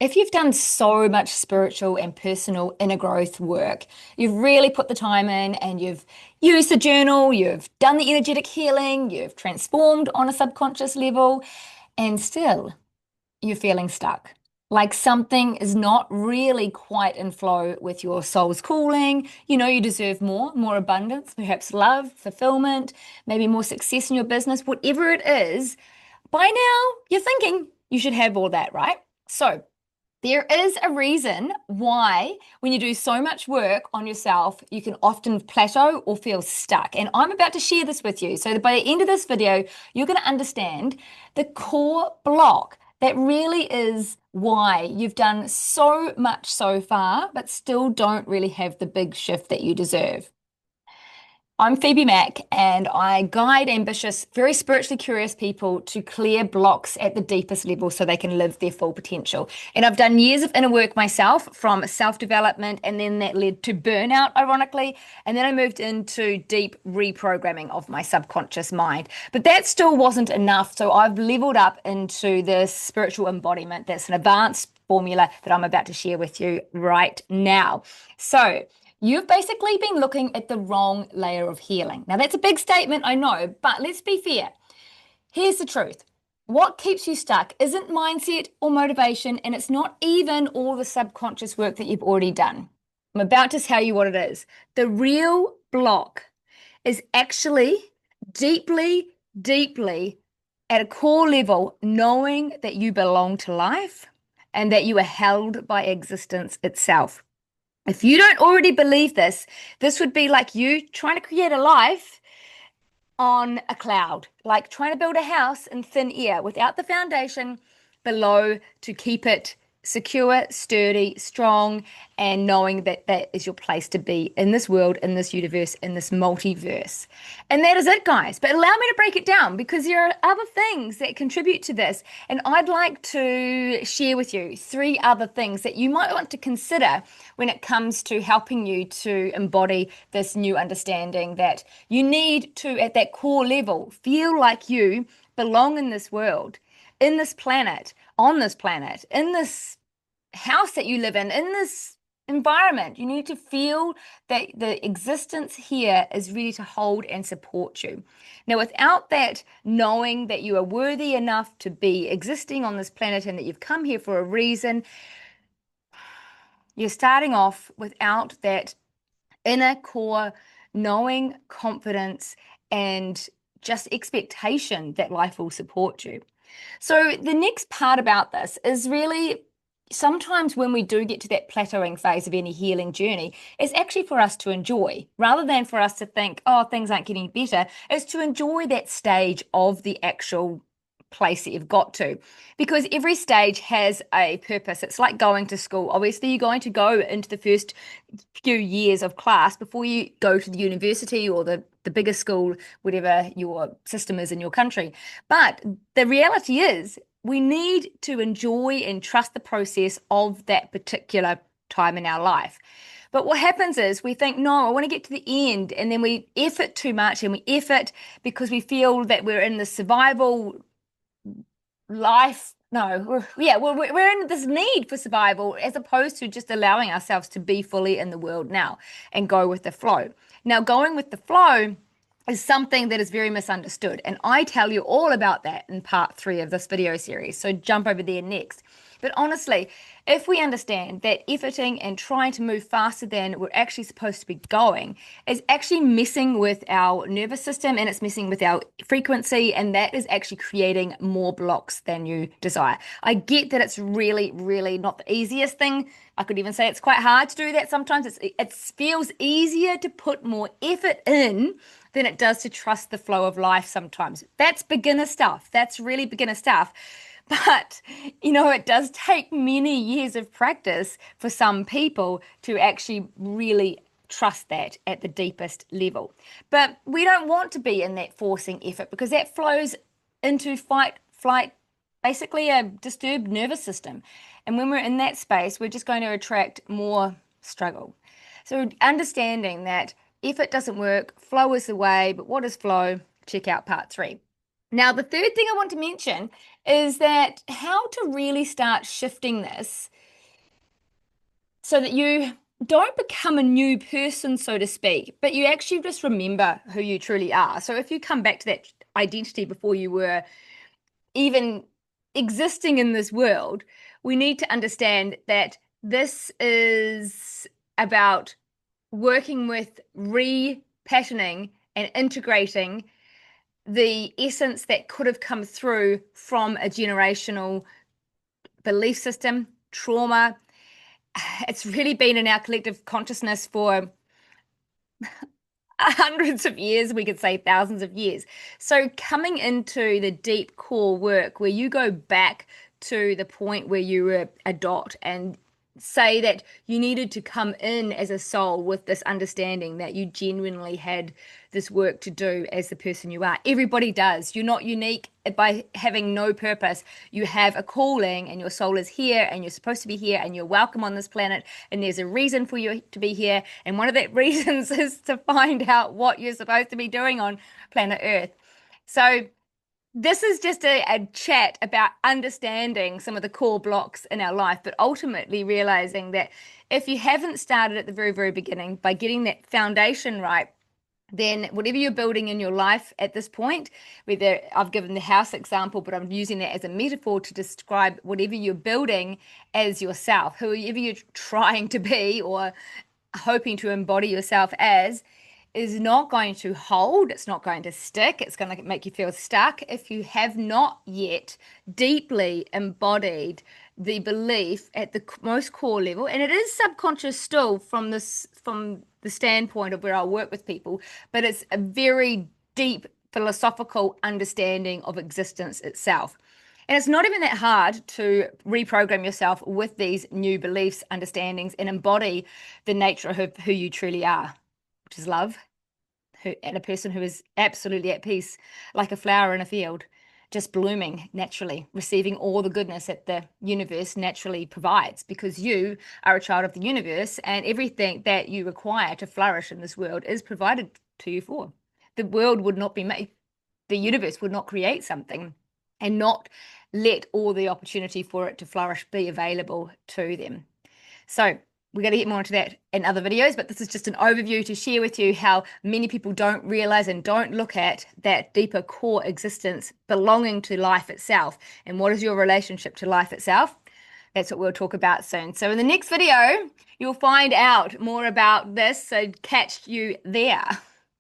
If you've done so much spiritual and personal inner growth work, you've really put the time in and you've used the journal, you've done the energetic healing, you've transformed on a subconscious level, and still you're feeling stuck. Like something is not really quite in flow with your soul's calling. You know you deserve more abundance, perhaps love, fulfillment, maybe more success in your business, whatever it is. By now, you're thinking you should have all that, right? So, there is a reason why, when you do so much work on yourself, you can often plateau or feel stuck. And I'm about to share this with you so that by the end of this video, you're going to understand the core block that really is why you've done so much so far, but still don't really have the big shift that you deserve. I'm Phoebe Mack, and I guide ambitious, very spiritually curious people to clear blocks at the deepest level so they can live their full potential. And I've done years of inner work myself from self-development, and then that led to burnout, ironically. And then I moved into deep reprogramming of my subconscious mind. But that still wasn't enough. So I've leveled up into this spiritual embodiment. That's an advanced formula that I'm about to share with you right now. So, you've basically been looking at the wrong layer of healing. Now, that's a big statement, I know, but let's be fair. Here's the truth. What keeps you stuck isn't mindset or motivation, and it's not even all the subconscious work that you've already done. I'm about to tell you what it is. The real block is actually deeply, deeply at a core level, knowing that you belong to life and that you are held by existence itself. If you don't already believe this, this would be like you trying to create a life on a cloud, like trying to build a house in thin air without the foundation below to keep it secure, sturdy, strong, and knowing that that is your place to be in this world, in this universe, in this multiverse. And that is it, guys. But allow me to break it down because there are other things that contribute to this. And I'd like to share with you three other things that you might want to consider when it comes to helping you to embody this new understanding that you need to, at that core level, feel like you belong in this world, in this planet, on this planet, in this house that you live in this environment. You need to feel that the existence here is ready to hold and support you. Now, without that knowing that you are worthy enough to be existing on this planet and that you've come here for a reason, you're starting off without that inner core knowing, confidence, and just expectation that life will support you. So the next part about this is really sometimes when we do get to that plateauing phase of any healing journey, it's actually for us to enjoy rather than for us to think, oh, things aren't getting better. It's to enjoy that stage of the actual place that you've got to because every stage has a purpose. It's like going to school. Obviously, you're going to go into the first few years of class before you go to the university or the bigger school, whatever your system is in your country. But the reality is we need to enjoy and trust the process of that particular time in our life. But what happens is we think, no, I want to get to the end. And then we effort too much and we effort because we feel that we're in the survival life. No, we're in this need for survival as opposed to just allowing ourselves to be fully in the world now and go with the flow. Now, going with the flow is something that is very misunderstood. And I tell you all about that in part 3 of this video series. So jump over there next. But honestly, if we understand that efforting and trying to move faster than we're actually supposed to be going is actually messing with our nervous system and it's messing with our frequency, and that is actually creating more blocks than you desire. I get that it's really, really not the easiest thing. I could even say it's quite hard to do that sometimes. It feels easier to put more effort in than it does to trust the flow of life sometimes. That's beginner stuff. That's really beginner stuff. But, it does take many years of practice for some people to actually really trust that at the deepest level. But we don't want to be in that forcing effort because that flows into fight, flight, basically a disturbed nervous system. And when we're in that space, we're just going to attract more struggle. So understanding that effort doesn't work, flow is the way, but what is flow? Check out part 3. Now, the third thing I want to mention is that how to really start shifting this so that you don't become a new person, so to speak, but you actually just remember who you truly are. So if you come back to that identity before you were even existing in this world, we need to understand that this is about working with repatterning and integrating the essence that could have come through from a generational belief system, trauma. It's really been in our collective consciousness for hundreds of years, we could say thousands of years. So, coming into the deep core work where you go back to the point where you were a dot and say that you needed to come in as a soul with this understanding that you genuinely had this work to do as the person you are. Everybody does. You're not unique by having no purpose. You have a calling, and your soul is here, and you're supposed to be here, and you're welcome on this planet, and there's a reason for you to be here. And one of the reasons is to find out what you're supposed to be doing on planet Earth. So, this is just a chat about understanding some of the core blocks in our life, but ultimately realizing that if you haven't started at the very, very beginning by getting that foundation right, then whatever you're building in your life at this point, whether I've given the house example, but I'm using that as a metaphor to describe whatever you're building as yourself, whoever you're trying to be or hoping to embody yourself as, is not going to hold, it's not going to stick, it's going to make you feel stuck if you have not yet deeply embodied the belief at the most core level. And it is subconscious still from the standpoint of where I work with people, but it's a very deep philosophical understanding of existence itself. And it's not even that hard to reprogram yourself with these new beliefs, understandings, and embody the nature of who you truly are, which is love, and a person who is absolutely at peace, like a flower in a field, just blooming naturally, receiving all the goodness that the universe naturally provides, because you are a child of the universe, and everything that you require to flourish in this world is provided to you for. The world would not be made, the universe would not create something and not let all the opportunity for it to flourish be available to them. So we're going to get more into that in other videos, but this is just an overview to share with you how many people don't realize and don't look at that deeper core existence belonging to life itself. And what is your relationship to life itself? That's what we'll talk about soon. So in the next video, you'll find out more about this. So catch you there.